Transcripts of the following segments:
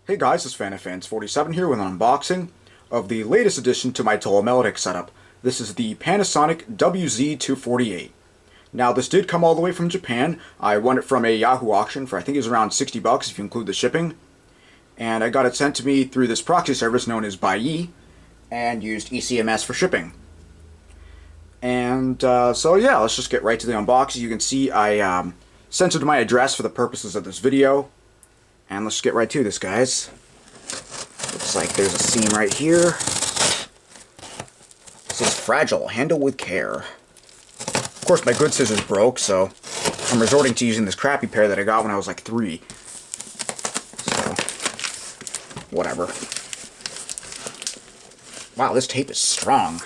Hey guys, it's FanFans47 here with an unboxing of the latest addition to my TOA Melodix setup. This is the Panasonic WZ-248. Now this did come all the way from Japan. I won it from a Yahoo auction for I think it was around 60 bucks if you include the shipping. And I got it sent to me through this proxy service known as Buyee and used ECMS for shipping. And so yeah, let's just get right to the unboxing. You can see I censored my address for the purposes of this video. And let's get right to this, guys. Looks like there's a seam right here. It says fragile, handle with care. Of course, my good scissors broke, so I'm resorting to using this crappy pair that I got when I was like 3. So, whatever. Wow, this tape is strong.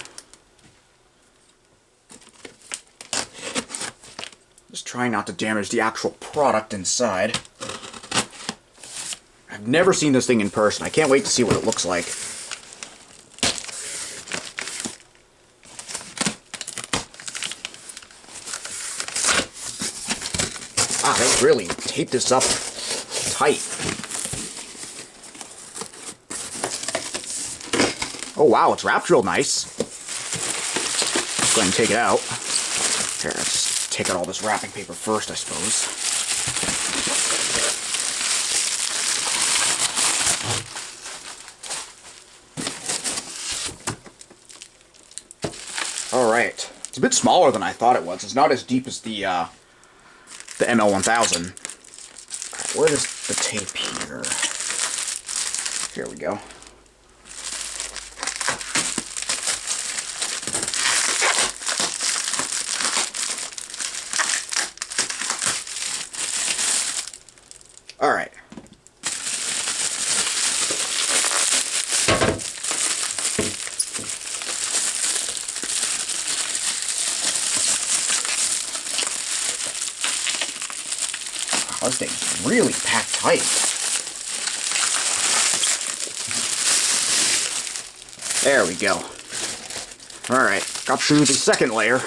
Just trying not to damage the actual product inside. I've never seen this thing in person. I can't wait to see what it looks like. Wow, they really taped this up tight. Oh wow, it's wrapped real nice. Let's go ahead and take it out. Here, let's take out all this wrapping paper first, I suppose. Alright, it's a bit smaller than I thought it was. It's not as deep as the ML1000. Alright, where is the tape here? Here we go. Alright. This thing's really packed tight. There we go. Alright, got through the second layer.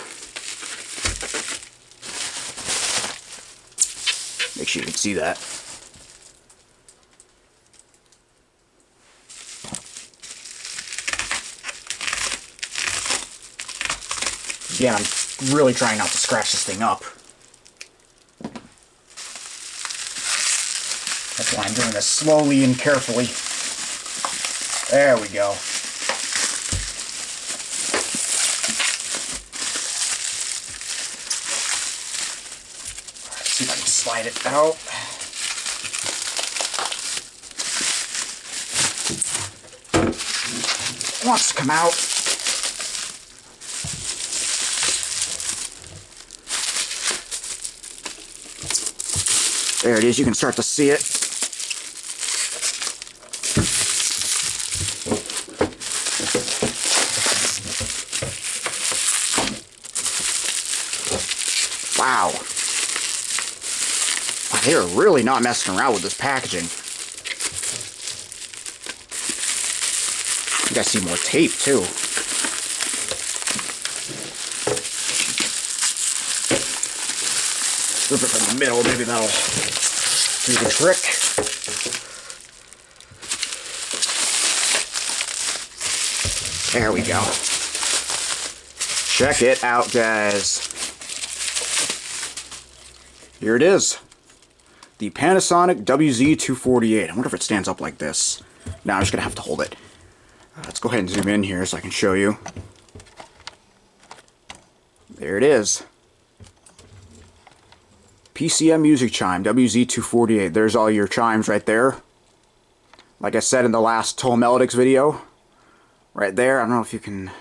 Make sure you can see that. Again, I'm really trying not to scratch this thing up. That's why I'm doing this slowly and carefully. There we go. Alright, see if I can slide it out. It wants to come out. There it is, you can start to see it. Wow. They are really not messing around with this packaging. You guys see more tape too. Rip it from the middle, maybe that'll do the trick. There we go. Check it out, guys. Here it is. The Panasonic WZ-248. I wonder if it stands up like this. No, I'm just going to have to hold it. Let's go ahead and zoom in here so I can show you. There it is. PCM music chime, WZ-248. There's all your chimes right there. Like I said in the last TOA Melodix video. Right there, I don't know if you can...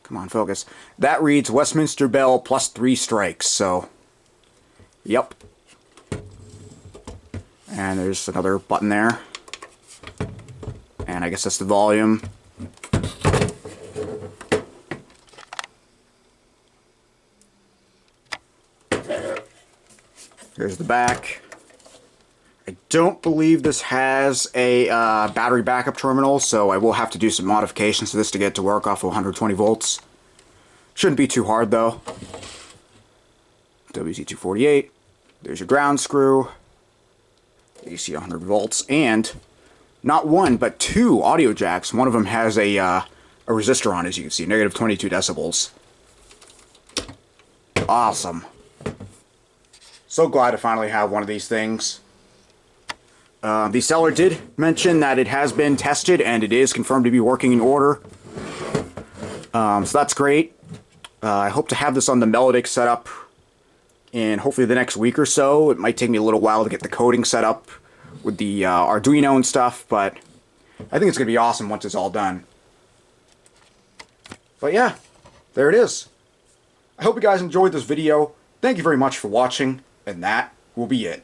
Come on, focus. That reads Westminster Bell plus 3 strikes, so... Yep. And there's another button there. And I guess that's the volume. Here's the back. I don't believe this has a battery backup terminal, so I will have to do some modifications to this to get it to work off of 120 volts. Shouldn't be too hard though. WZ-248. There's your ground screw. AC 100 volts, and not one, but two audio jacks. One of them has a resistor on, as you can see, negative 22 decibels. Awesome. So glad to finally have one of these things. The seller did mention that it has been tested and it is confirmed to be working in order. So that's great. I hope to have this on the Melodix setup in hopefully the next week or so. It might take me a little while to get the coding set up with the Arduino and stuff, but I think it's going to be awesome once it's all done. But yeah, there it is. I hope you guys enjoyed this video. Thank you very much for watching, and that will be it.